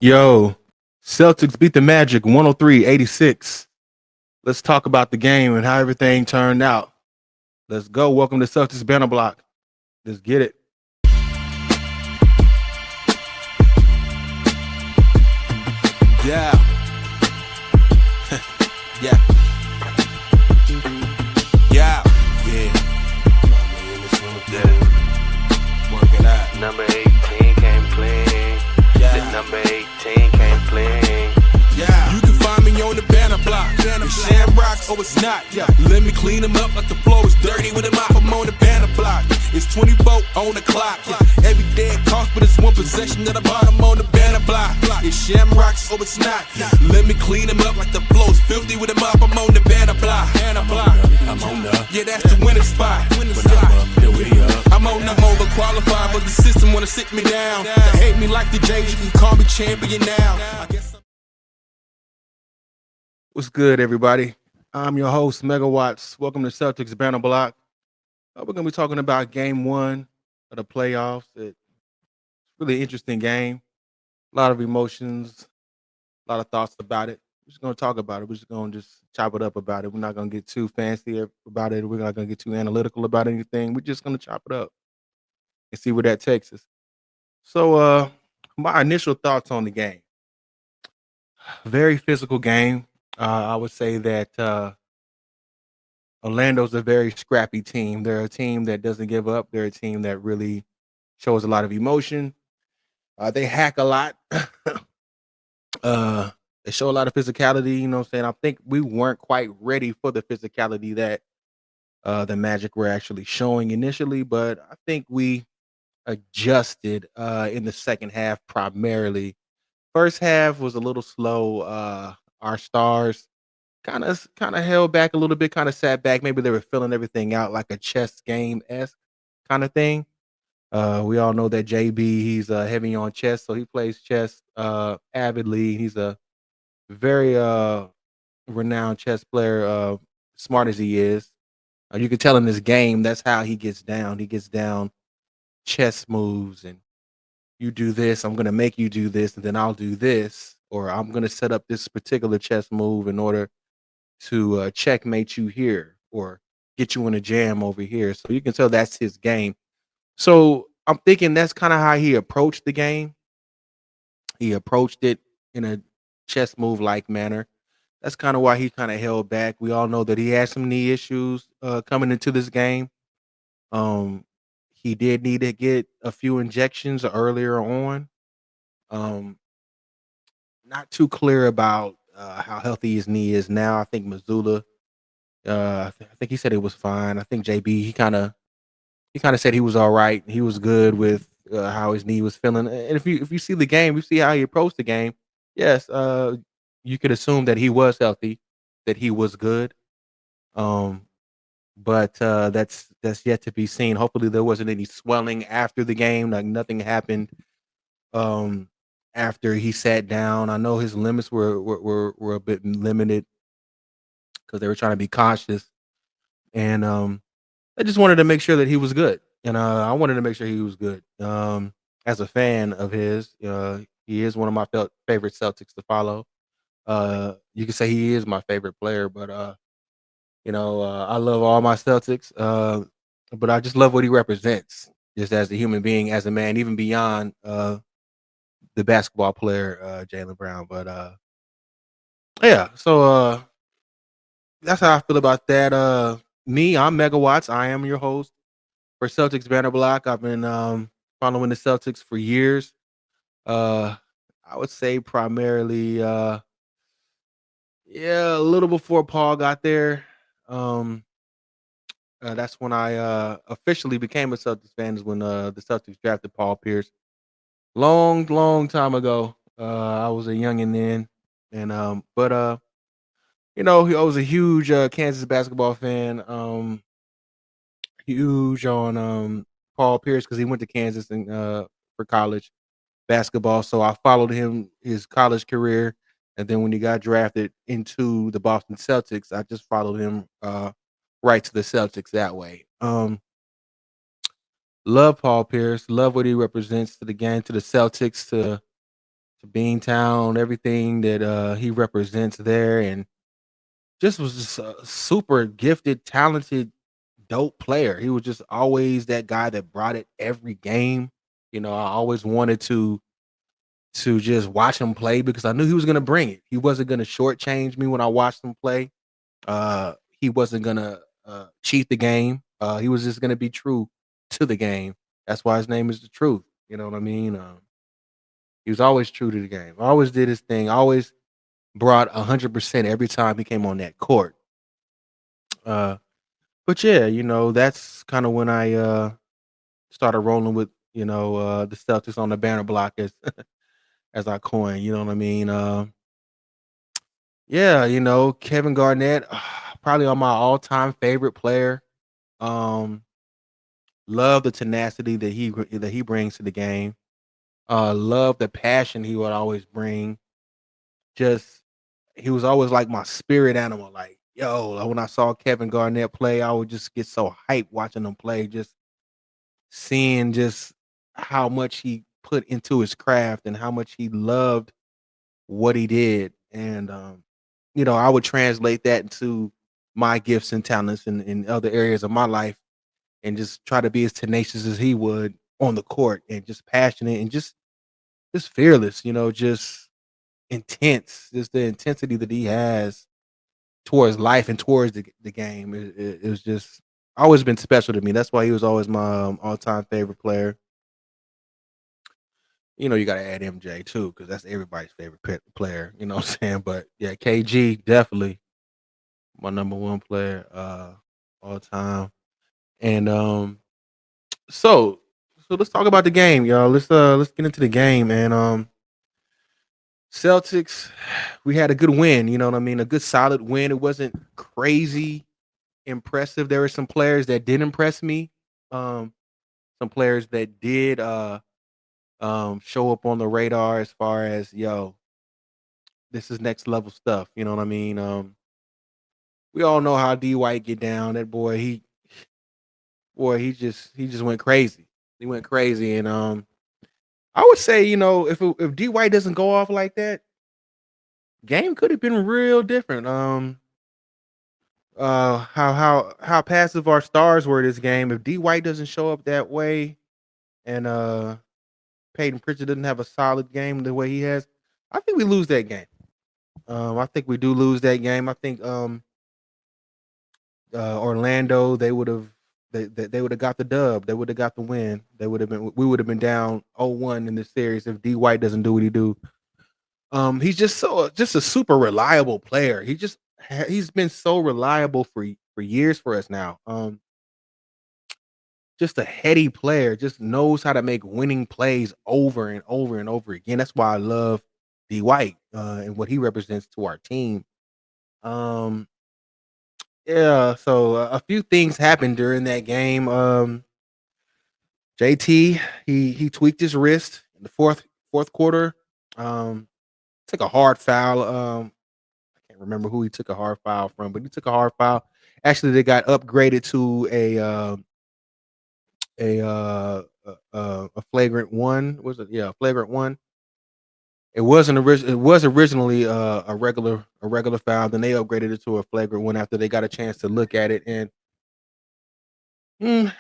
Yo, Celtics beat the Magic 103-86. Let's talk about the game and how everything turned out. Let's go. Welcome to Celtics Banner Block. Let's get it. Yeah. Yeah. Yeah. Yeah. Work it out. Number 18 came clean. Yeah. The number 18 came clean. Yeah. You can find me on the banner block. It's shamrocks, oh it's not. Yeah. Let me clean them up like the floor is dirty with a mop. I'm on the banner block. It's 24 on the clock. Yeah. Every day it costs, but it's one possession that I bought. I'm on the banner block. It's shamrocks, oh it's not. Let me clean them up like the floor is filthy with a mop. I'm on the banner block. Banner block. I'm on the. Yeah, that's the winning spot. Winning spot. I'm on the overqualified, but the system wanna sit me down. They hate me like the Jays, you can call me champion now. I guess What's good, everybody? I'm your host, Megawatts. Welcome to Celtics Banner Block. We're going to be talking about game one of the playoffs. It's really interesting game. A lot of emotions, a lot of thoughts about it. We're just going to talk about it. We're just going to chop it up about it. We're not going to get too fancy about it. We're not going to get too analytical about anything. We're just going to chop it up and see where that takes us. So, my initial thoughts on the game. Very physical game. I would say that Orlando's a very scrappy team. They're a team that doesn't give up. They're a team that really shows a lot of emotion. They hack a lot. They show a lot of physicality. You know what I'm saying? I think we weren't quite ready for the physicality that the Magic were actually showing initially, but I think we adjusted in the second half primarily. First half was a little slow. Our stars kind of held back a little bit, kind of sat back. Maybe they were filling everything out like a chess game esque kind of thing. We all know that JB, he's heavy on chess, so he plays chess avidly. He's a very renowned chess player, smart as he is. You can tell in this game that's how he gets down. He gets down chess moves, and you do this, I'm gonna make you do this, and then I'll do this, or I'm gonna set up this particular chess move in order to checkmate you here or get you in a jam over here. So you can tell that's his game. So I'm thinking that's kind of how he approached the game. He approached it in a chess move like manner. That's kind of why he kind of held back. We all know that he had some knee issues coming into this game. Um, he did need to get a few injections earlier on. Um, Not too clear about how healthy his knee is now. I think Missoula I think he said it was fine. I think JB he kind of said he was all right. He was good with how his knee was feeling. And if you see the game, you see how he approached the game. Yes, you could assume that he was healthy, that he was good. Um, but that's yet to be seen. Hopefully, there wasn't any swelling after the game. Like nothing happened um, after he sat down. I know his limits were a bit limited because they were trying to be cautious. And I just wanted to make sure that he was good, and I wanted to make sure he was good. As a fan of his, he is one of my favorite Celtics to follow. You can say he is my favorite player, but I love all my Celtics. But I just love what he represents, just as a human being, as a man, even beyond the basketball player, Jalen Brown. But yeah, so that's how I feel about that. Me, I'm Megawatts. I am your host for Celtics Banner Block. I've been following the Celtics for years. Uh, I would say primarily, yeah, a little before Paul got there. Um, that's when I officially became a Celtics fan. Is when the Celtics drafted Paul Pierce. Long, long time ago. I was a youngin' then, and but I was a huge Kansas basketball fan. Huge on Paul Pierce because he went to Kansas and for college basketball. So I followed him his college career, and then when he got drafted into the Boston Celtics, I just followed him right to the Celtics that way. Love Paul Pierce. Love what he represents to the game, to the Celtics, to to Beantown, everything that he represents there, and just was just a super gifted, talented, dope player. He was just always that guy that brought it every game. I always wanted to just watch him play because I knew he was gonna bring it. He wasn't gonna shortchange me when I watched him play. He wasn't gonna cheat the game. He was just gonna be true to the game. That's why his name is the truth. You know what I mean? He was always true to the game. Always did his thing. Always brought 100% every time he came on that court. Uh, but yeah, that's kind of when I started rolling with the Celtics on the banner block as I coin. You know what I mean? Yeah, Kevin Garnett, probably on my all-time favorite player. Um, love the tenacity that he brings to the game. Love the passion he would always bring. Just he was always like my spirit animal. Like, yo, like, when I saw Kevin Garnett play, I would just get so hyped watching him play, just seeing just how much he put into his craft and how much he loved what he did. And I would translate that into my gifts and talents in other areas of my life and just try to be as tenacious as he would on the court and just passionate and just fearless, just intense, just the intensity that he has towards life and towards the game. It was just always been special to me. That's why he was always my all-time favorite player. You got to add MJ too, because that's everybody's favorite player. You know what I'm saying? But yeah, KG definitely my number one player all time. And so so let's talk about the game, y'all. Let's get into the game, man. Celtics, we had a good win. You know what I mean? A good solid win. It wasn't crazy impressive. There were some players that did impress me. Um, some players that did show up on the radar as far as this is next level stuff. You know what I mean? We all know how D White get down. That boy, he just went crazy. He went crazy, and I would say, if D White doesn't go off like that, game could have been real different. How passive our stars were this game. If D White doesn't show up that way, and Peyton Pritchard doesn't have a solid game the way he has, I think we lose that game. I think we do lose that game. I think Orlando, they would have got the dub. They would have got the win. We would have been down 0-1 in this series if D White doesn't do what he do. He's just a super reliable player. He's been so reliable for years for us now. Just a heady player, just knows how to make winning plays over and over and over again. That's why I love D White and what he represents to our team. Um, yeah, so a few things happened during that game. JT, he tweaked his wrist in the fourth quarter. Um, took a hard foul. I can't remember who he took a hard foul from, but he took a hard foul. Actually, they got upgraded to a flagrant one. Was it? Yeah, a flagrant one. It was originally a regular foul. Then they upgraded it to a flagrant one after they got a chance to look at it. And mm,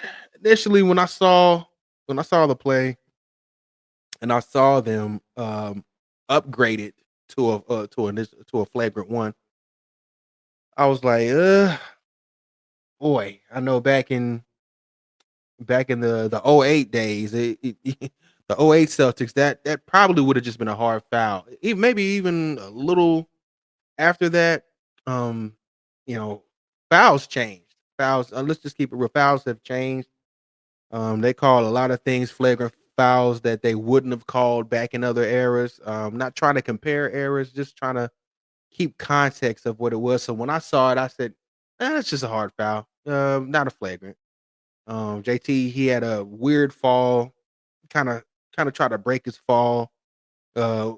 initially, when I saw the play and I saw them upgrade it to a flagrant one, I was like, boy, I know back in the '08 days, the '08 Celtics, that probably would have just been a hard foul. Maybe even a little after that, um, you know, fouls changed. Fouls, let's just keep it real. Fouls have changed. They call a lot of things flagrant fouls that they wouldn't have called back in other eras. Not trying to compare eras, just trying to keep context of what it was. So when I saw it, I said, that's just a hard foul. Not a flagrant. JT, he had a weird fall, kind of kind of tried to break his fall uh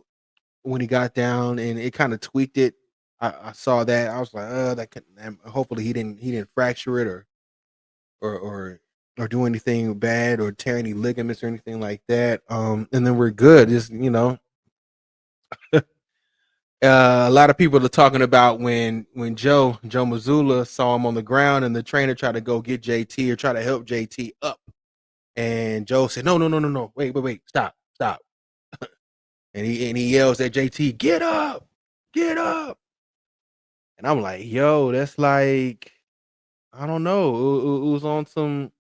when he got down, and it kind of tweaked it. I saw that. I was like, that could, hopefully he didn't fracture it or or or do anything bad or tear any ligaments or anything like that. And then we're good. Just A lot of people are talking about when Joe Mazzulla saw him on the ground and the trainer tried to go get JT or try to help JT up, and Joe said, "No, no, no, no, no, wait, stop, stop," and he yells at JT, get up," and I'm like, "Yo, that's like I don't know, it was on some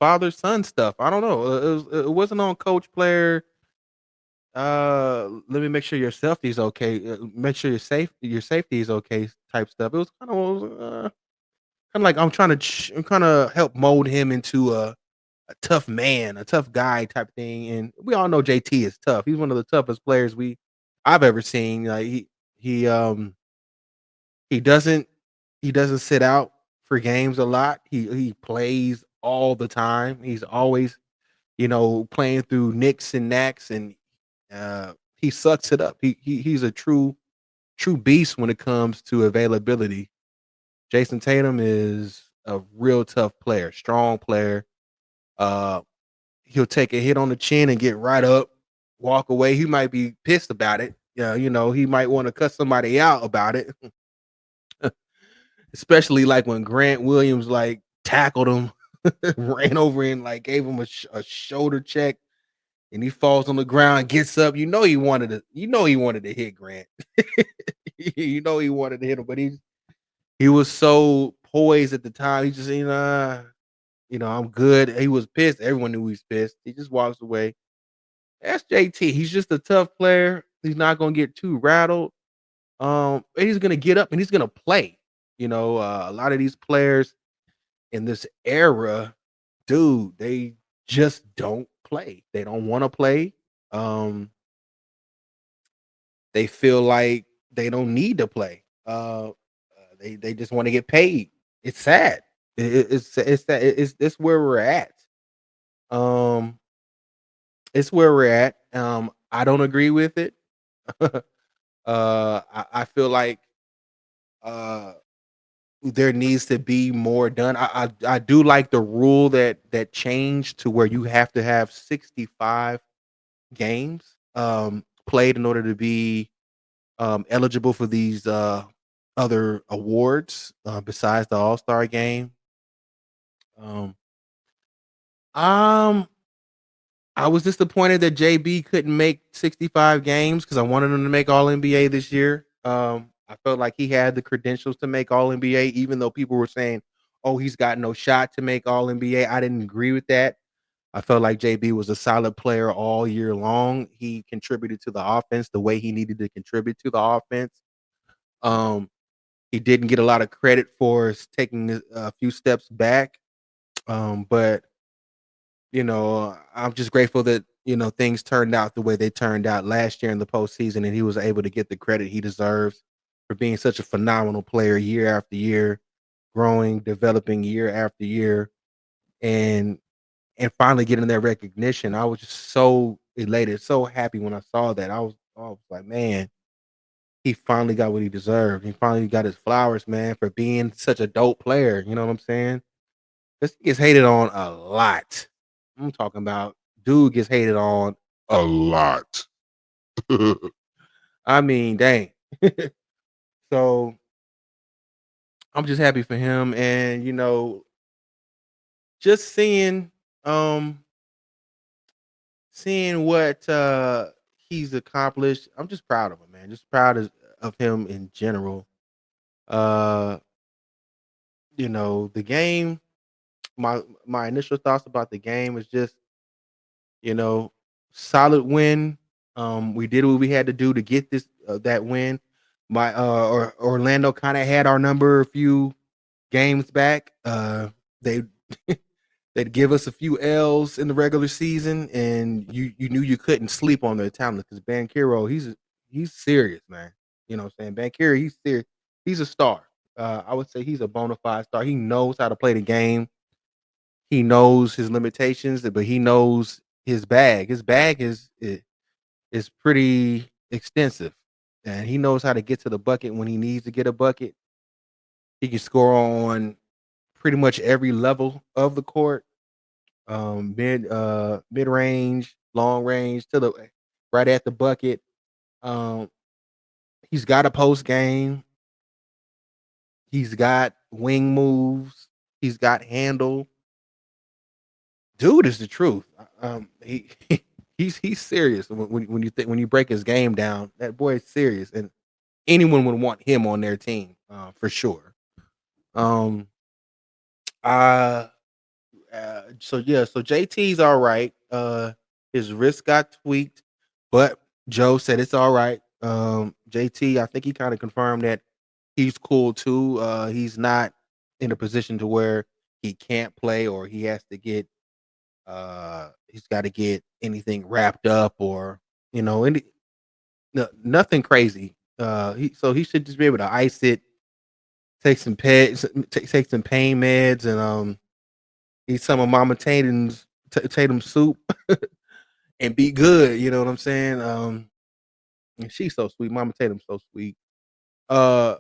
father son stuff. I don't know, it wasn't on coach player. Let me make sure your safety is okay. Make sure your safety is okay type stuff. It was kind of like I'm trying to help mold him into a tough man, a tough guy type thing. And we all know JT is tough. He's one of the toughest players I've ever seen. Like he he doesn't he doesn't sit out for games a lot. He plays all the time. He's always playing through nicks and knacks, and he sucks it up. He's a true beast when it comes to availability. Jason Tatum is a real tough player, strong player. Uh, he'll take a hit on the chin and get right up, walk away. He might be pissed about it. Yeah, he might want to cut somebody out about it, especially like when Grant Williams like tackled him, ran over and like gave him a shoulder check, and he falls on the ground, gets up. He wanted to hit Grant. He wanted to hit him, but he was so poised at the time. He just, I'm good. He was pissed. Everyone knew he was pissed. He just walks away. That's JT. He's just a tough player. He's not gonna get too rattled. And he's gonna get up and he's gonna play. A lot of these players in this era, dude, they just don't play. They don't want to play. Um, they feel like they don't need to play. They just want to get paid. It's sad. It's that it's where we're at. Um, it's where we're at. I don't agree with it. I feel like uh there needs to be more done. I do like the rule that changed to where you have to have 65 games played in order to be eligible for these other awards besides the All-Star game. Um, um, I was disappointed that JB couldn't make 65 games because I wanted him to make All NBA this year. I felt like he had the credentials to make All NBA, even though people were saying, "Oh, he's got no shot to make All NBA." I didn't agree with that. I felt like JB was a solid player all year long. He contributed to the offense the way he needed to contribute to the offense. Um, he didn't get a lot of credit for taking a few steps back. But I'm just grateful that things turned out the way they turned out last year in the postseason, and he was able to get the credit he deserves for being such a phenomenal player year after year, growing, developing year after year, and finally getting that recognition. I was just so elated, so happy when I saw that. I was like, man, he finally got what he deserved. He finally got his flowers, man, for being such a dope player. You know what I'm saying? This gets hated on a lot. I'm talking about dude gets hated on a lot. I mean, dang. So I'm just happy for him, and just um seeing what he's accomplished. I'm just proud of him, man. Just proud of him in general. Uh, the game. My initial thoughts about the game is just You know, solid win. We did what we had to do to get that win. Orlando kind of had our number a few games back. They they'd give us a few L's in the regular season, and you knew you couldn't sleep on their talent because Bankero, he's serious, man. You know what I'm saying? Bankero, he's serious. He's a star. I would say he's a bona fide star. He knows how to play the game. He knows his limitations, but he knows his bag. His bag is pretty extensive, and he knows how to get to the bucket when he needs to get a bucket. He can score on pretty much every level of the court, mid range, long range, to the right at the bucket. Um, he's got a post game. He's got wing moves. He's got handle. Dude is the truth. He he's serious. When you think when you break his game down, that boy is serious, and anyone would want him on their team for sure. Um, uh, so yeah, so JT's all right. His wrist got tweaked, but Joe said it's all right. JT, I think he kind of confirmed that he's cool too. He's not in a position to where he can't play or he has to get he's got to get anything wrapped up or any nothing crazy. He should just be able to ice it, take some take some pain meds, and eat some of Mama Tatum's soup and be good. You know what I'm saying? And she's so sweet. Mama Tatum's so sweet. Uh,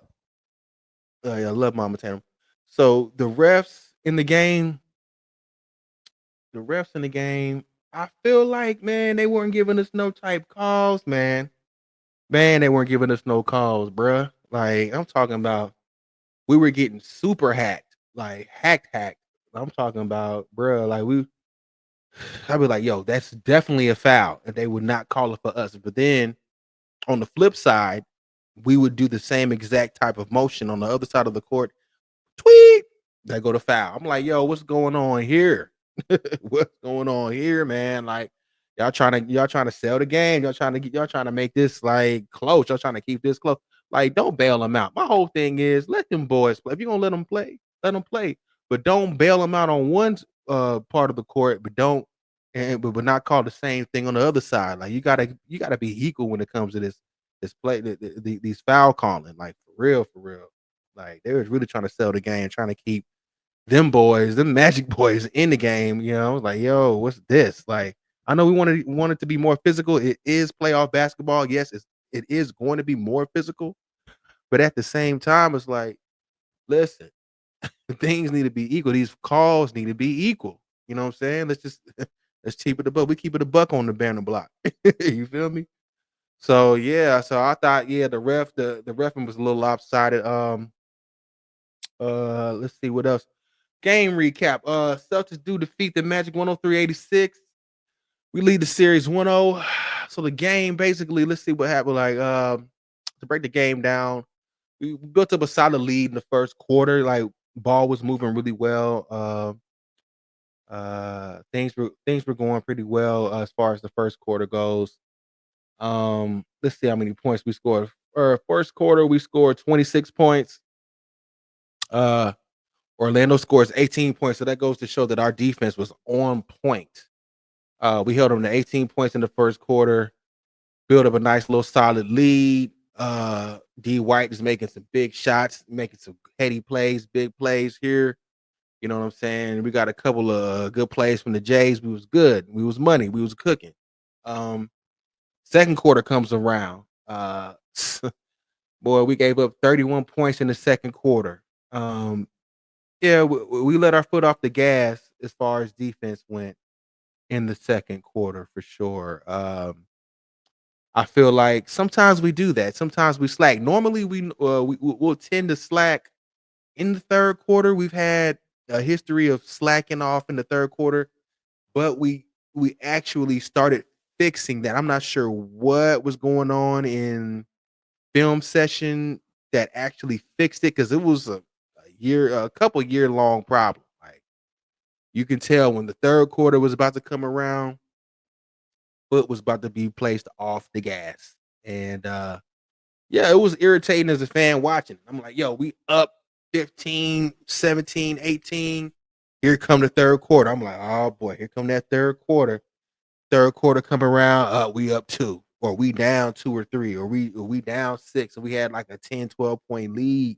yeah, I love Mama Tatum. So the refs in the game, I feel like man, they weren't giving us no type calls, man. Man, they weren't giving us no calls, bruh. Like I'm talking about, we were getting super hacked, like hacked. I'm talking about, bruh. Like I'd be like, yo, that's definitely a foul, and they would not call it for us. But then on the flip side, we would do the same exact type of motion on the other side of the court. Tweet, they go to foul. I'm like, yo, what's going on here? What's going on here, man? Like, y'all trying to sell the game. Y'all trying to make this like close. Y'all trying to keep this close. Like, don't bail them out. My whole thing is let them boys play. If you're gonna let them play, let them play. But don't bail them out on one part of the court, but don't but not call the same thing on the other side. Like you gotta be equal when it comes to this play these foul calling. Like for real, for real. Like they was really trying to sell the game, trying to keep them Magic boys in the game. Like, yo, what's this? Like, I know we want it to be more physical. It is playoff basketball. Yes, it is going to be more physical, but at the same time, it's like, listen, things need to be equal. These calls need to be equal. You know what I'm saying? Let's just let's keep it a buck. We keep it a buck on the banner block. You feel me? So yeah, so I thought, yeah, the ref was a little lopsided. Let's see what else. Game recap. Celtics do defeat the Magic 103-86. We lead the series 1-0. So the game basically, let's see what happened. Like to break the game down, we built up a solid lead in the first quarter. Like ball was moving really well. Things were going pretty well as far as the first quarter goes. Let's see how many points we scored. First quarter, we scored 26 points. Uh Orlando scores 18 points, so that goes to show that our defense was on point. We held them to 18 points in the first quarter, built up a nice little solid lead. D White is making some big shots, making some heady plays, big plays here. You know what I'm saying? We got a couple of good plays from the Jays. We was good. We was money. We was cooking. Um, Second quarter comes around. Boy, we gave up 31 points in the second quarter. Yeah, we let our foot off the gas as far as defense went in the second quarter for sure. I feel like sometimes we do that. Sometimes we slack. Normally, we'll tend to slack in the third quarter. We've had a history of slacking off in the third quarter, but we actually started fixing that. I'm not sure what was going on in film session that actually fixed it because it was a couple year long problem. Like you can tell when the third quarter was about to come around, foot was about to be placed off the gas. And yeah, it was irritating as a fan watching. I'm like, yo, we up 15, 17, 18. Here come the third quarter. I'm like, oh boy, here come that third quarter. Third quarter come around, we up two, or we down two or three, or we down six, and we had like a 10, 12 point lead.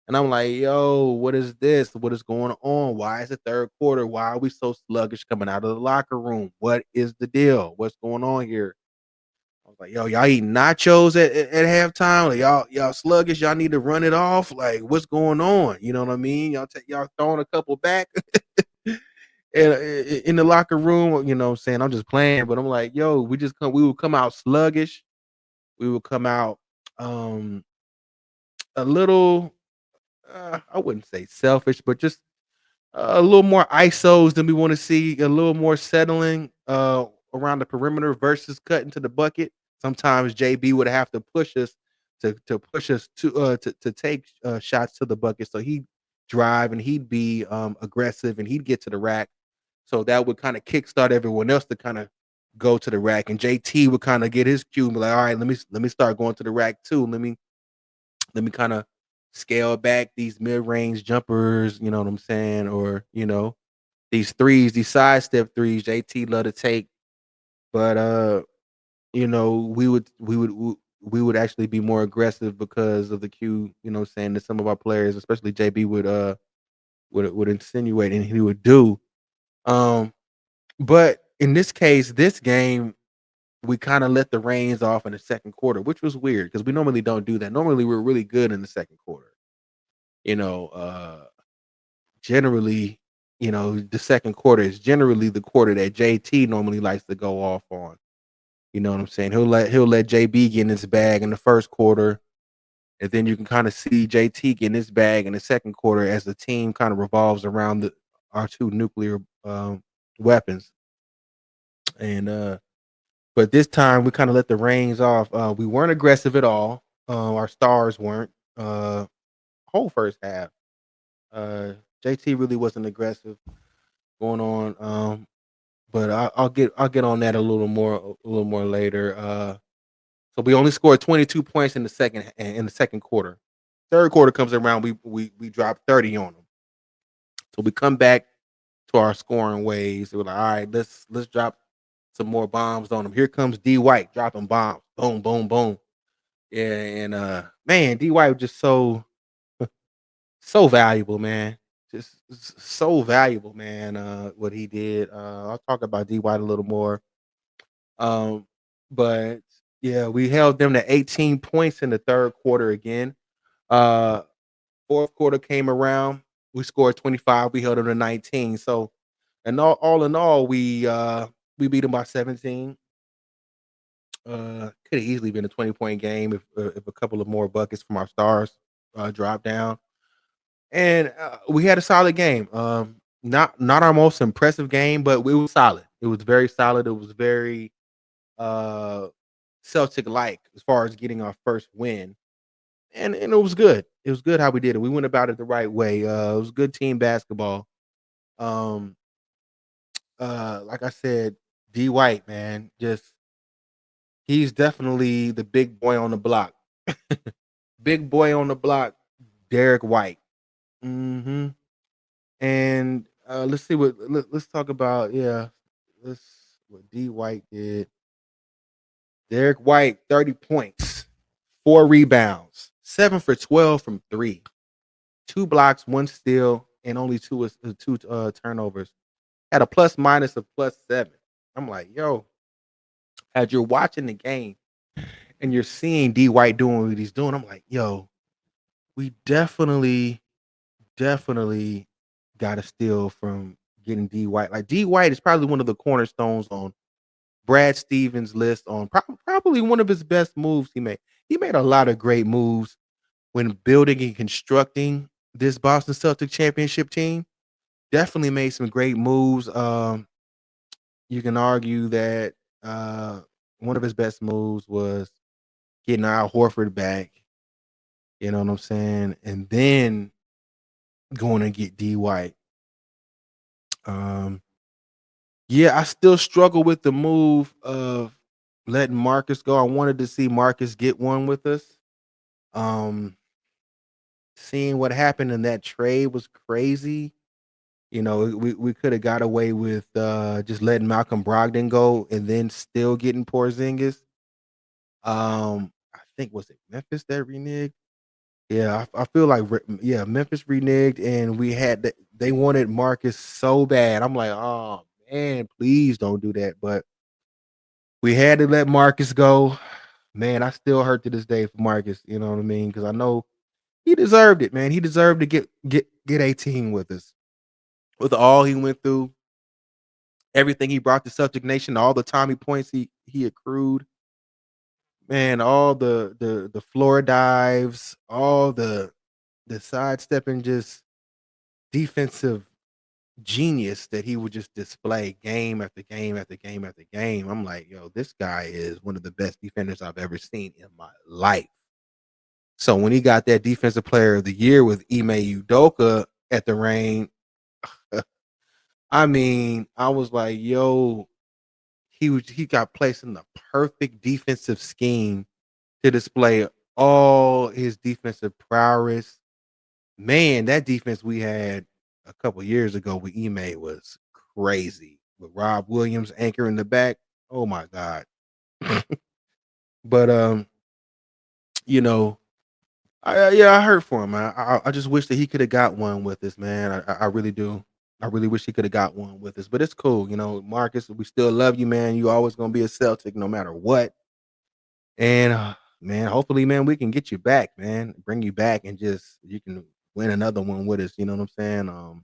And I'm like, yo, what is this? What is going on? Why is the third quarter? Why are we so sluggish coming out of the locker room? What is the deal? What's going on here? I was like, yo, y'all eating nachos at halftime? Like, y'all sluggish. Y'all need to run it off. Like, what's going on? You know what I mean? Y'all throwing a couple back in the locker room. You know what I'm saying? I'm just playing, but I'm like, yo, we would come out sluggish. we would come out um a little I wouldn't say selfish, but just a little more ISOs than we want to see, a little more settling around the perimeter versus cutting to the bucket. Sometimes JB would have to push us to push us to take shots to the bucket. So he'd drive and he'd be aggressive and he'd get to the rack. So that would kind of kickstart everyone else to kind of go to the rack. And JT would kind of get his cue and be like, all right, let me start going to the rack too. Let me kind of scale back these mid-range jumpers, you know what I'm saying? Or, these threes, these sidestep threes, JT love to take. But we would actually be more aggressive because of the cue, saying that some of our players, especially JB would insinuate and he would do. Um, but in this case, this game, we kind of let the reins off in the second quarter, which was weird because we normally don't do that. Normally we're really good in the second quarter. You know, generally, the second quarter is generally the quarter that JT normally likes to go off on. You know what I'm saying? He'll let JB get in his bag in the first quarter, and then you can kind of see JT get in his bag in the second quarter as the team kind of revolves around our two nuclear weapons. And but this time we kind of let the reins off. We weren't aggressive at all. Our stars weren't. Whole first half. Uh, JT really wasn't aggressive going on. But I'll get on that a little more later. So we only scored 22 points in the second quarter. Third quarter comes around, we drop 30 on them. So we come back to our scoring ways. We're like, all right, let's drop some more bombs on them. Here comes D White dropping bombs. Boom, boom, boom. Yeah, and man, D White was just so valuable, man. Just so valuable, man. What he did. I'll talk about D White a little more. Um, but yeah, we held them to 18 points in the third quarter again. Uh, fourth quarter came around. We scored 25. We held them to 19. So, and all in all, we beat them by 17. Could have easily been a 20-point game if a couple of more buckets from our stars dropped down. And we had a solid game. Not our most impressive game, but it was solid. It was very solid. It was very uh Celtic like as far as getting our first win. And it was good. It was good how we did it. We went about it the right way. It was good team basketball. Um like I said, D White, man, just he's definitely the big boy on the block. Big boy on the block, Derek White. Mhm. And let's see let's talk about let's what D White did. Derek White, 30 points, 4 rebounds, 7 for 12 from three, 2 blocks, 1 steal, and only two turnovers. Had a plus minus of +7. I'm like, yo, as you're watching the game and you're seeing D White doing what he's doing, I'm like, yo, we definitely got to steal from getting D White. Like D White is probably one of the cornerstones on Brad Stevens' list on probably one of his best moves he made. He made a lot of great moves when building and constructing this Boston Celtic championship team. Definitely made some great moves. You can argue that uh, one of his best moves was getting Al Horford back. You know what I'm saying? And then going to get D White. Um, yeah, I still struggle with the move of letting Marcus go. I wanted to see Marcus get one with us. Um, seeing what happened in that trade was crazy. We could have got away with just letting Malcolm Brogdon go and then still getting Porzingis. I think was it Memphis that reneged? Yeah, I feel like yeah, Memphis reneged, and they wanted Marcus so bad. I'm like, oh man, please don't do that. But we had to let Marcus go. Man, I still hurt to this day for Marcus. You know what I mean? Because I know he deserved it, man. He deserved to get 18 with us. With all he went through, everything he brought to Celtic Nation, all the Tommy points he accrued. Man, all the floor dives, all the sidestepping, just defensive genius that he would just display game after game after game after game. I'm like, yo, this guy is one of the best defenders I've ever seen in my life. So when he got that defensive player of the year with Ime Udoka at the Reign, I mean, I was like, yo, he got placed in the perfect defensive scheme to display all his defensive prowess. Man, that defense we had a couple years ago with Ime was crazy. With Rob Williams anchor in the back. Oh my God. But you know, yeah, I heard for him. I just wish that he could have got one with us, man. I really do. I really wish he could have got one with us. But it's cool, Marcus. We still love you, man. You always gonna be a Celtic no matter what. And man, hopefully, man, we can get you back, man. Bring you back and just you can win another one with us. You know what I'm saying?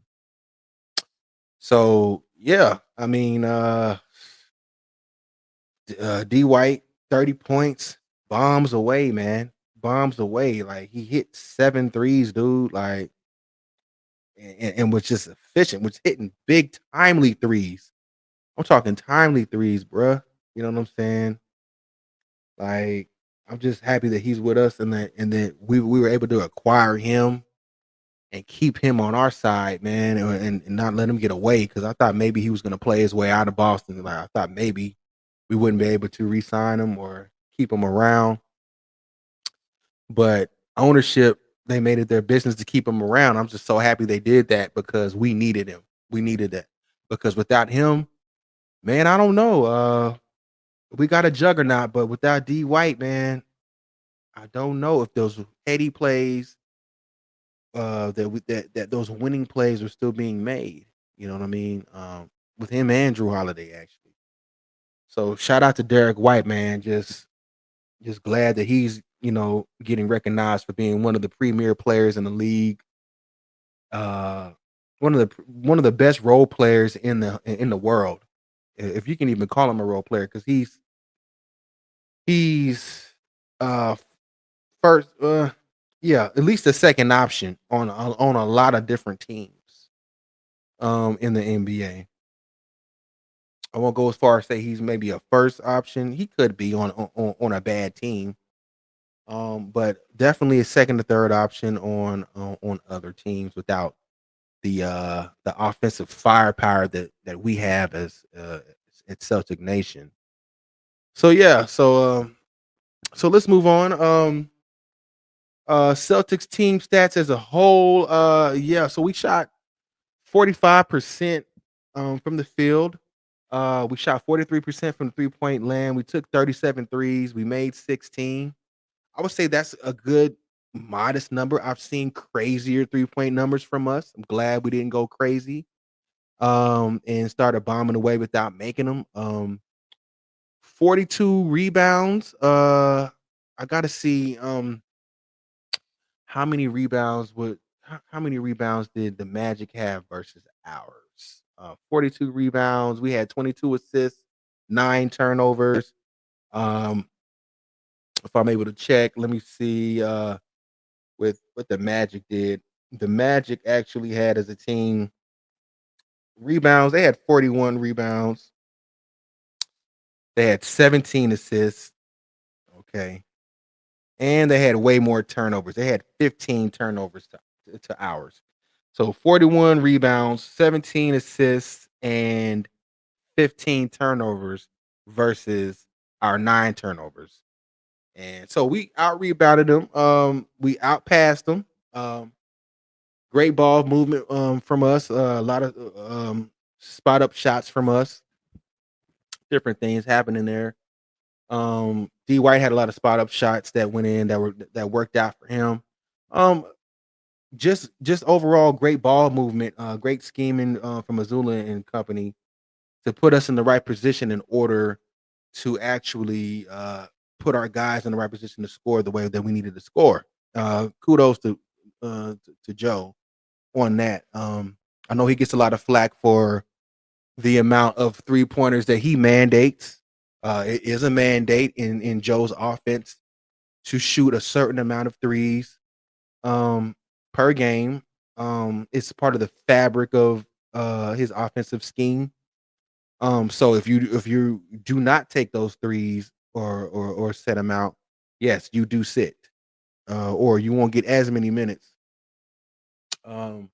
So yeah, I mean, D White, 30 points, bombs away, man. Bombs away. Like he hit 7 threes, dude. Like and was just efficient, was hitting big timely threes. I'm talking timely threes, bruh. You know what I'm saying? Like, I'm just happy that he's with us and that we were able to acquire him and keep him on our side, man, and not let him get away because I thought maybe he was gonna play his way out of Boston. Like I thought maybe we wouldn't be able to re-sign him or keep him around. But ownership, they made it their business to keep him around. I'm just so happy they did that because we needed him. We needed that. Because without him, man, I don't know. We got a juggernaut, but without D White, man, I don't know if those heady plays, that those winning plays are still being made. You know what I mean? With him and Drew Holiday, actually. So shout out to Derek White, man. Just glad that he's getting recognized for being one of the premier players in the league. Uh, one of the best role players in the world, if you can even call him a role player, because he's uh first, yeah, at least a second option on a lot of different teams in the NBA. I won't go as far as say he's maybe a first option. He could be on a bad team, but definitely a second or third option on other teams without the offensive firepower that we have as at Celtic Nation. So yeah, so let's move on. Celtics team stats as a whole. Yeah, so we shot 45% from the field. We shot 43% from the three-point land. We took 37 threes. We made 16. I would say that's a good modest number. I've seen crazier three-point numbers from us. I'm glad we didn't go crazy and started bombing away without making them. 42 rebounds. I got to see how many rebounds did the Magic have versus ours? 42 rebounds. We had 22 assists, 9 turnovers. Um, if I'm able to check, let me see with what the Magic did. The Magic actually had as a team rebounds. They had 41 rebounds. They had 17 assists. Okay. And they had way more turnovers. They had 15 turnovers to ours. So 41 rebounds, 17 assists, and 15 turnovers versus our 9 turnovers. And so we out rebounded them. We outpassed them. Great ball movement from us. A lot of spot up shots from us. Different things happening there. D White had a lot of spot up shots that went in that worked out for him. Um, just overall great ball movement, great scheming from Azula and company to put us in the right position in order to actually put our guys in the right position to score the way that we needed to score. Kudos to Joe on that. I know he gets a lot of flack for the amount of 3-pointers that he mandates. It is a mandate in Joe's offense to shoot a certain amount of threes um, per game. It's part of the fabric of his offensive scheme. So if you do not take those threes or set them out, yes, you do sit, or you won't get as many minutes. Um,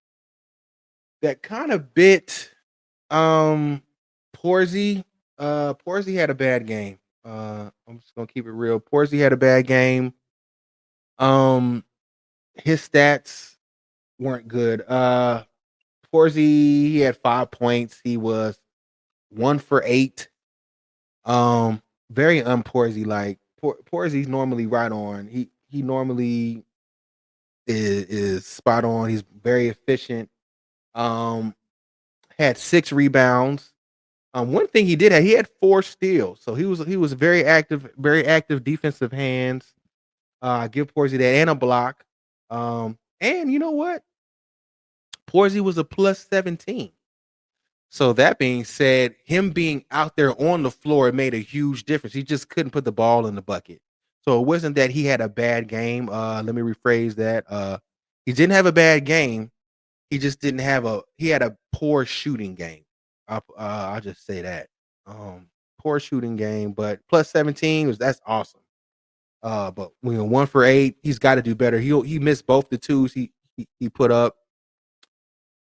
that kind of bit Porzy. Porzy had a bad game. I'm just gonna keep it real. Porzy had a bad game. Um, his stats weren't good. Porzy, he had 5 points. He was 1 for 8. Um, very unPorzy like. Porzy's normally right on. He normally is spot on. He's very efficient. Um, had 6 rebounds. One thing he did have, he had 4 steals, so he was very active defensive hands. Give Porzy that and a block. And you know what? Porzy was a plus 17. So that being said, him being out there on the floor made a huge difference. He just couldn't put the ball in the bucket. So it wasn't that he had a bad game. Let me rephrase that. He didn't have a bad game. He just didn't have a he had a poor shooting game. I'll just say that. Poor shooting game, but plus 17 was that's awesome. But when you're 1 for 8, he's got to do better. He missed both the twos he put up.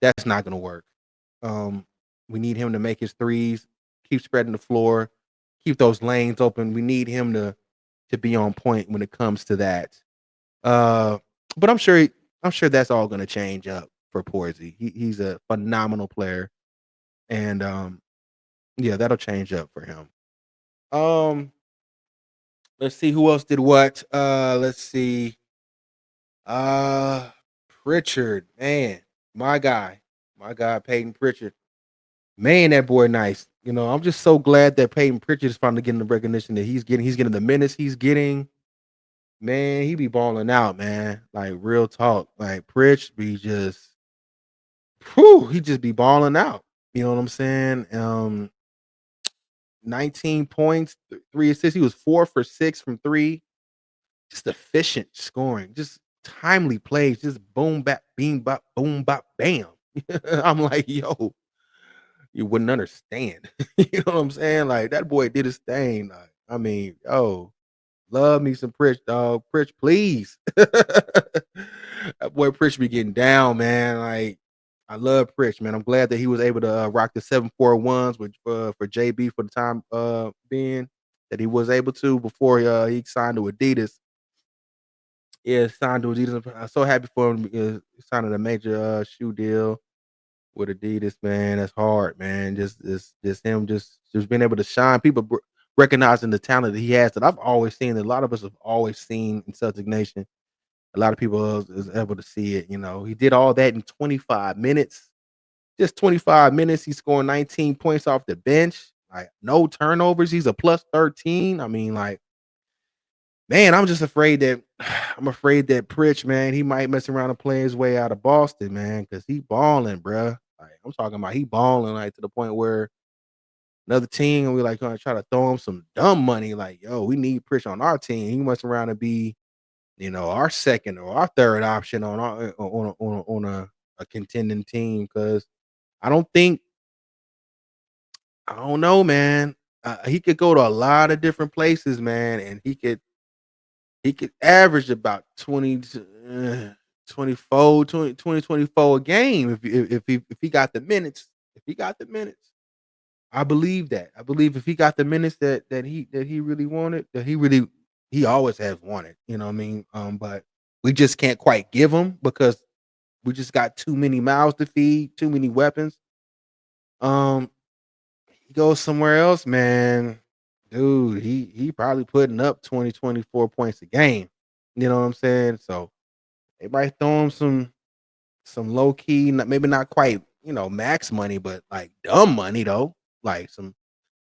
That's not gonna work. Um, we need him to make his threes, keep spreading the floor, keep those lanes open. We need him to be on point when it comes to that. Uh, but I'm sure that's all gonna change up for Porzy. He's a phenomenal player, and yeah, that'll change up for him. Um, let's see who else did what. Let's see. Uh, Pritchard, man, my guy, Peyton Pritchard. Man, that boy nice. I'm just so glad that Peyton Pritchard is finally getting the recognition that he's getting. He's getting the minutes he's getting. Man, he be balling out, man. Like real talk. Like Pritch be just, whew, he just be balling out. You know what I'm saying? 19 points, 3 assists. He was 4 for 6 from three. Just efficient scoring. Just timely plays. Just boom, bap, beam, bop, boom, bop, bam. I'm like, yo, you wouldn't understand. You know what I'm saying? Like that boy did his thing. Like, I mean, oh, love me some Pritch, dog. Pritch, please. That boy Pritch be getting down, man. Like, I love Pritch, man. I'm glad that he was able to rock the 741s with for JB for the time being that he was able to before he signed to Adidas. Yeah, signed to Adidas. I'm so happy for him because he signed a major shoe deal with Adidas, man. That's hard, man. Just him, just being able to shine. People recognizing the talent that he has that I've always seen. That a lot of us have always seen in Celtic Nation. A lot of people is able to see it. He did all that in 25 minutes. Just 25 minutes. He scored 19 points off the bench. Like no turnovers. He's a plus 13. I mean, like, man, I'm just afraid that I'm afraid that Pritch, man, he might mess around and play his way out of Boston, man, because he balling, bruh. Like I'm talking about, he balling like to the point where another team and we like gonna try to throw him some dumb money, like, yo, we need Pritch on our team. He mess around and be, our second or our third option on our on a contending team. Because I don't think I don't know, man. He could go to a lot of different places, man, and he could average about 20 to, 24, 20 24 a game if he got the minutes. If he got the minutes, I believe that. I believe if he got the minutes that he really wanted, that he always has wanted. You know what I mean? But we just can't quite give him because we just got too many mouths to feed, too many weapons. Um, he goes somewhere else, man. Dude, he probably putting up 20 24 points a game. You know what I'm saying? So they might throw him some low key, maybe not quite, max money, but like dumb money though. Like some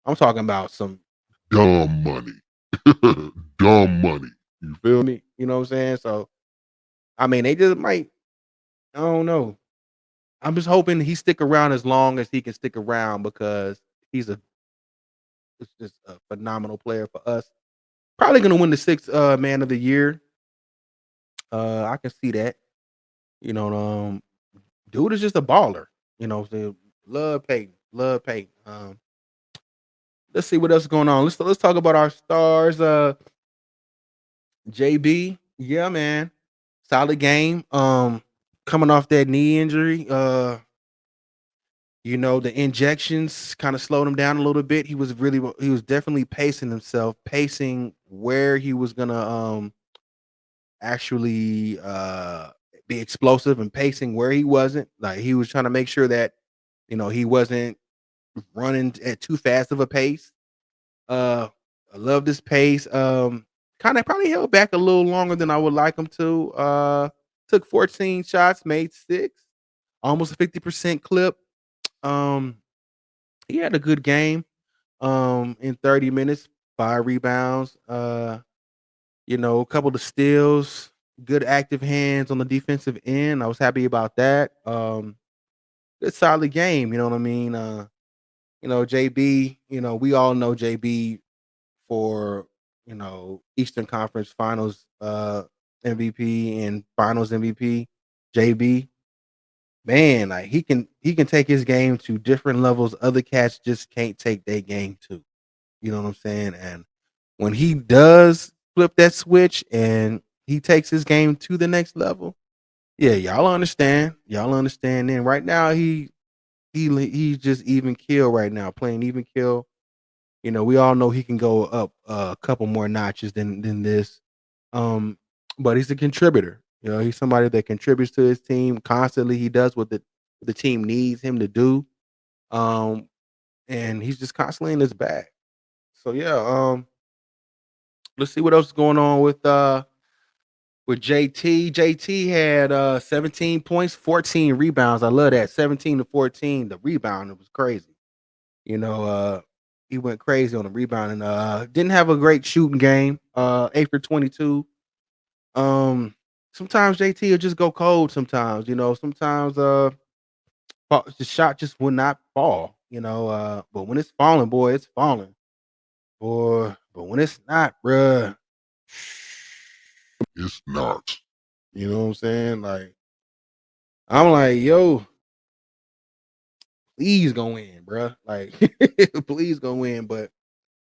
I'm talking about some dumb money. Dumb money. You feel me? You know what I'm saying? So I mean they just might, I don't know. I'm just hoping he stick around as long as he can stick around because he's a is just a phenomenal player for us. Probably gonna win the sixth man of the year. I can see that. You know, dude is just a baller. You know, so love Peyton, love Peyton. Let's see what else is going on. Let's talk about our stars. JB, yeah, man, solid game. Coming off that knee injury. The injections kind of slowed him down a little bit. He was definitely pacing himself, pacing where he was gonna actually be explosive and pacing where he wasn't. Like he was trying to make sure that he wasn't running at too fast of a pace. Uh I love this pace. Kind of probably held back a little longer than I would like him to. Took 14 shots, made six, almost a 50% clip. Um he had a good game. In 30 minutes, 5 rebounds, a couple of steals, good active hands on the defensive end. I was happy about that. Good solid game, you know what I mean? JB, we all know JB for, Eastern Conference Finals MVP and Finals MVP. JB, man, like he can take his game to different levels other cats just can't take their game to. You know what I'm saying? And when he does flip that switch and he takes his game to the next level, yeah, y'all understand. Y'all understand. And right now he's just even kill right now, playing even kill. We all know he can go up a couple more notches than this. Um, but he's a contributor. He's somebody that contributes to his team constantly. He does what the team needs him to do. Um, and he's just constantly in his bag. So yeah, let's see what else is going on with JT. JT had 17 points, 14 rebounds. I love that. 17 to 14. The rebound, it was crazy. You know, uh he went crazy on the rebound and didn't have a great shooting game. 8 for 22. Sometimes JT will just go cold sometimes, sometimes the shot just will not fall, but when it's falling, boy, it's falling. Boy, but when it's not, bruh, it's not. You know what I'm saying? Like, I'm like, yo, please go in, bruh. Like, please go in. But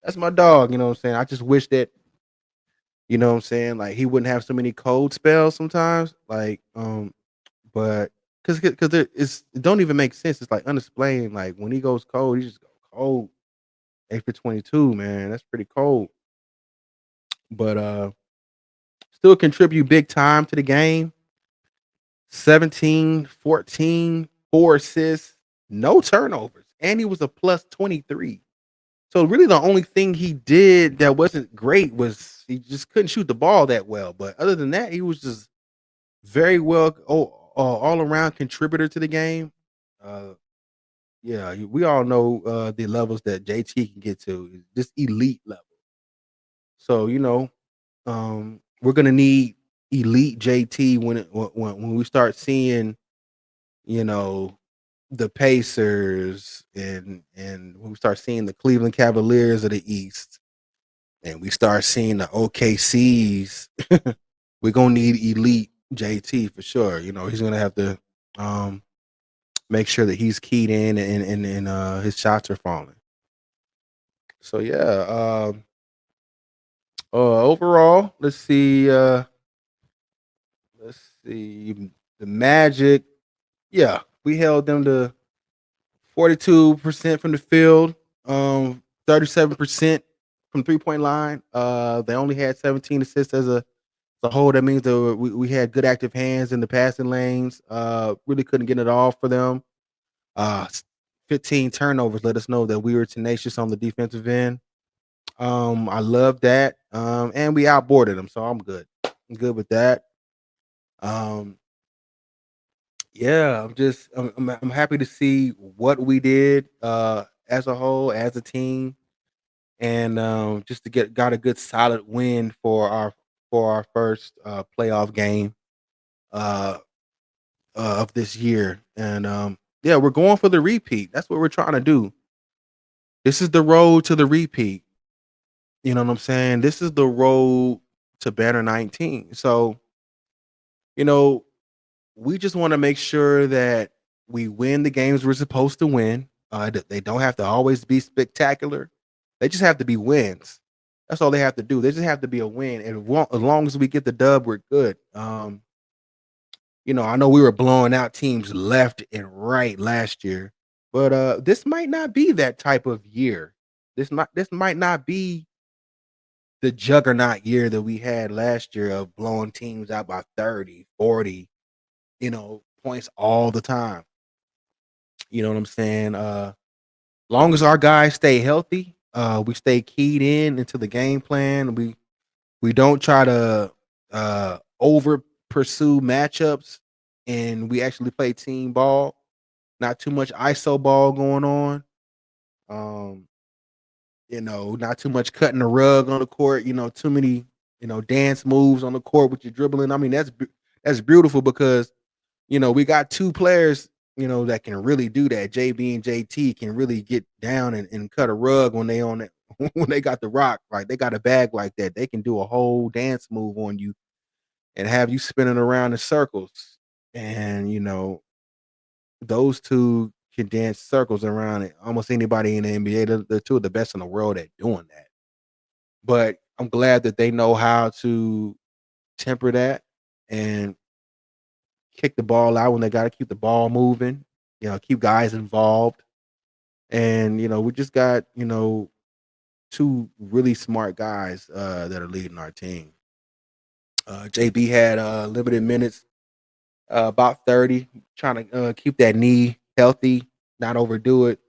that's my dog. You know what I'm saying? I just wish that, what I'm saying, like he wouldn't have so many cold spells sometimes. Like, but because it don't even make sense. It's like unexplained. Like when he goes cold, he just go cold. 8 for 22, man. That's pretty cold. But still contribute big time to the game. 17, 14, 4 assists, no turnovers, and he was a plus 23. So really the only thing he did that wasn't great was he just couldn't shoot the ball that well. But other than that, he was just very well all around contributor to the game. Uh yeah, we all know the levels that JT can get to, just elite level. So, we're gonna need elite JT when we start seeing, you know, the Pacers and when we start seeing the Cleveland Cavaliers of the East and we start seeing the OKCs, we're gonna need elite JT for sure. He's gonna have to um make sure that he's keyed in and his shots are falling. So yeah, overall, let's see the Magic. Yeah, we held them to 42% from the field, 37% from 3-point line. They only had 17 assists as a whole. That means that we had good active hands in the passing lanes. Really couldn't get it all for them. Uh, 15 turnovers let us know that we were tenacious on the defensive end. I love that. And we outboarded them, so I'm good. I'm good with that. Um, yeah, I'm happy to see what we did as a whole, as a team, and just to got a good solid win for our first playoff game uh, of this year. And yeah, we're going for the repeat. That's what we're trying to do. This is the road to the repeat. You know what I'm saying? This is the road to Banner 19. So, you know, we just want to make sure that we win the games we're supposed to win. They don't have to always be spectacular. They just have to be wins. That's all they have to do. They just have to be a win. And as long as we get the dub, we're good. I know we were blowing out teams left and right last year, but this might not be that type of year. This might not be the juggernaut year that we had last year of blowing teams out by 30, 40, points all the time. You know what I'm saying? Long as our guys stay healthy, we stay keyed in into the game plan. We don't try to over pursue matchups, and we actually play team ball. Not too much ISO ball going on. Um, not too much cutting the rug on the court. Too many dance moves on the court with your dribbling. I mean, that's beautiful because we got two players that can really do that. JB and JT can really get down and cut a rug when they on it when they got the rock. Like they got a bag like that. They can do a whole dance move on you and have you spinning around in circles. And those two can dance circles around it. Almost anybody in the NBA. They're two of the best in the world at doing that. But I'm glad that they know how to temper that and kick the ball out when they got to keep the ball moving. Keep guys involved. And we just got two really smart guys that are leading our team. JB had limited minutes, about 30, trying to keep that knee healthy, not overdo it.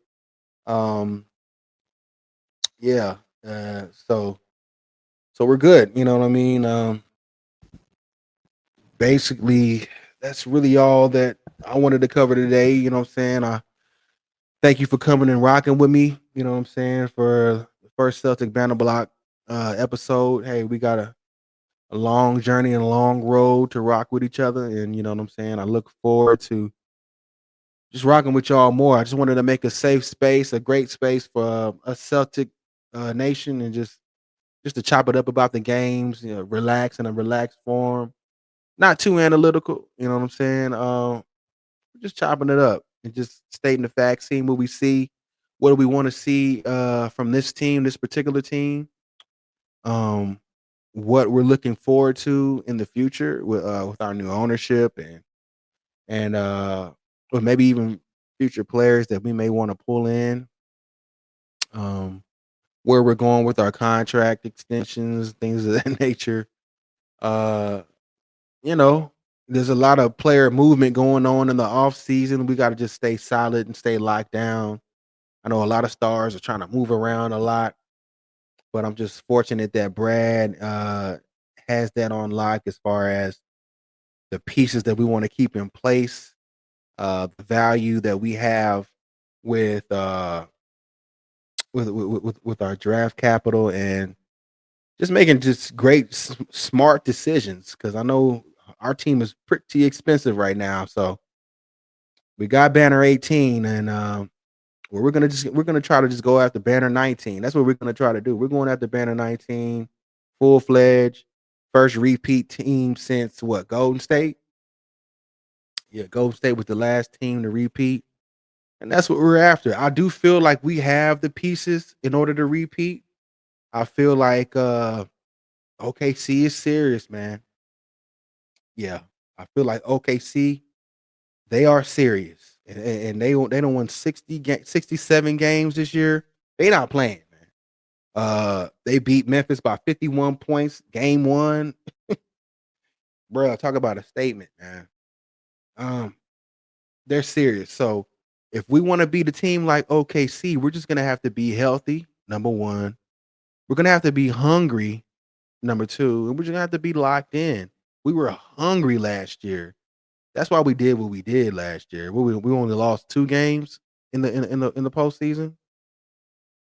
Um, yeah. So we're good. You know what I mean? Basically, that's really all that I wanted to cover today. You know what I'm saying? I thank you for coming and rocking with me. You know what I'm saying? For the first Celtic Banner Block episode. Hey, we got a long journey and a long road to rock with each other. And you know what I'm saying? I look forward to just rocking with y'all more. I just wanted to make a safe space, a great space for a Celtic nation, and just to chop it up about the games, relax in a relaxed form. Not too analytical, you know what I'm saying? Just chopping it up and just stating the facts, seeing what we see. What do we want to see from this team, this particular team? Um, what we're looking forward to in the future with our new ownership and or maybe even future players that we may want to pull in. Um, where we're going with our contract extensions, things of that nature. Uh, you know, there's a lot of player movement going on in the off season. We got to just stay solid and stay locked down. I know a lot of stars are trying to move around a lot, but I'm just fortunate that Brad has that on lock as far as the pieces that we want to keep in place, the value that we have with with our draft capital and just making just great smart decisions because I know our team is pretty expensive right now. So we got banner 18 and we're gonna try to just go after banner 19. That's what we're gonna try to do. We're going after banner 19, full fledged, first repeat team since what, Golden State? Yeah, Golden State was the last team to repeat. And that's what we're after. I do feel like we have the pieces in order to repeat. I feel like OKC is serious, man. Yeah. I feel like OKC, they are serious. And they don't win 67 games this year. They not playing, man. They beat Memphis by 51 points, game one. Bro, talk about a statement, man. Um, they're serious. So if we want to beat a team like OKC, we're just gonna have to be healthy, number one. We're gonna have to be hungry, number two, and we're just gonna have to be locked in. We were hungry last year. That's why we did what we did last year. We only lost 2 games in the postseason.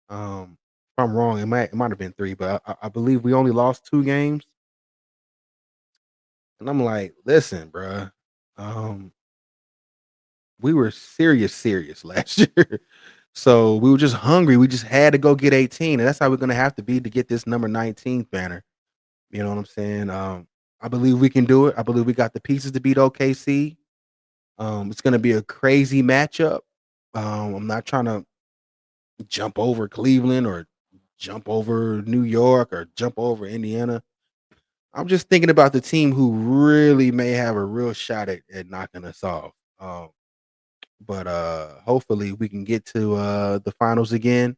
If I'm wrong, it might have been 3, but I believe we only lost 2 games. And I'm like, listen, bruh, um, we were serious last year. So we were just hungry. We just had to go get 18, and that's how we're gonna have to be to get this number 19 banner. You know what I'm saying? I believe we can do it. I believe we got the pieces to beat OKC. It's gonna be a crazy matchup. I'm not trying to jump over Cleveland or jump over New York or jump over Indiana. I'm just thinking about the team who really may have a real shot at knocking us off. But hopefully we can get to the finals again.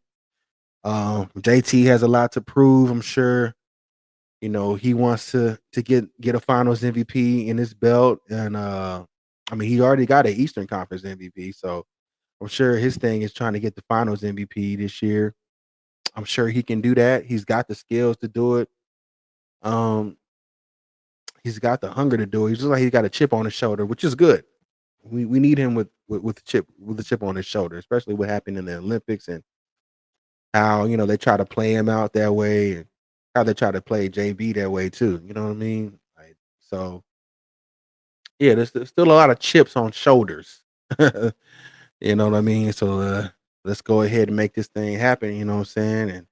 JT has a lot to prove. I'm sure. You know, he wants to get a finals MVP in his belt. And I mean, he already got an Eastern Conference MVP, so I'm sure his thing is trying to get the finals MVP this year. I'm sure he can do that. He's got the skills to do it. Um, he's got the hunger to do it. He's just like he's got a chip on his shoulder, which is good. We need him with the chip on his shoulder, especially what happened in the Olympics and how they try to play him out that way and how they try to play JB that way too. You know what I mean? Like, so yeah, there's still a lot of chips on shoulders. You know what I mean? So let's go ahead and make this thing happen. You know what I'm saying? And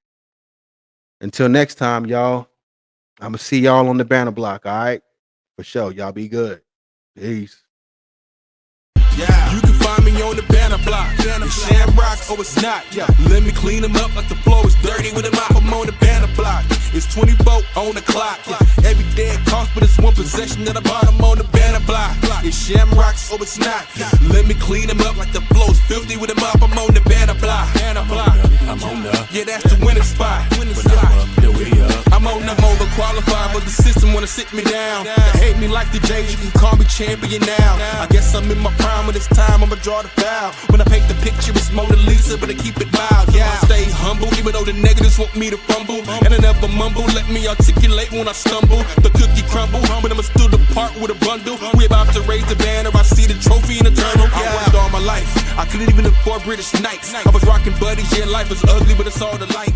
until next time, y'all, I'm gonna see y'all on the banner block. All right, for sure. Y'all be good. Peace. Yeah, you can find me on the banner block. It's Shamrock, oh it's not. Yeah, let me clean them up like the floor is dirty with a mop. I'm on the banner block. It's 24 on the clock. Yeah, every day it costs, but it's one possession that I bought. I'm on the banner block. It's Shamrock, oh it's not. Yeah, let me clean them up like the floor is filthy with a mop. I'm on the banner block. Banner block. I'm on the. Yeah, that's the winning spot. Winning spot. I'm on the overqualified, but the system wanna sit me down. They hate me like the Jays, you can call me champion now. I guess I'm in my prime, when it's time I'ma draw the foul. When I paint the picture, it's Mona Lisa, but I keep it mild. Yeah, I stay humble, even though the negatives want me to fumble. And I never mumble, let me articulate when I stumble. The cookie crumble, but I'ma still depart with a bundle. We about to raise the banner, I see the trophy in eternal. I worked all my life, I couldn't even afford British nights. I was rocking buddies, yeah, life is ugly, but it's all the light.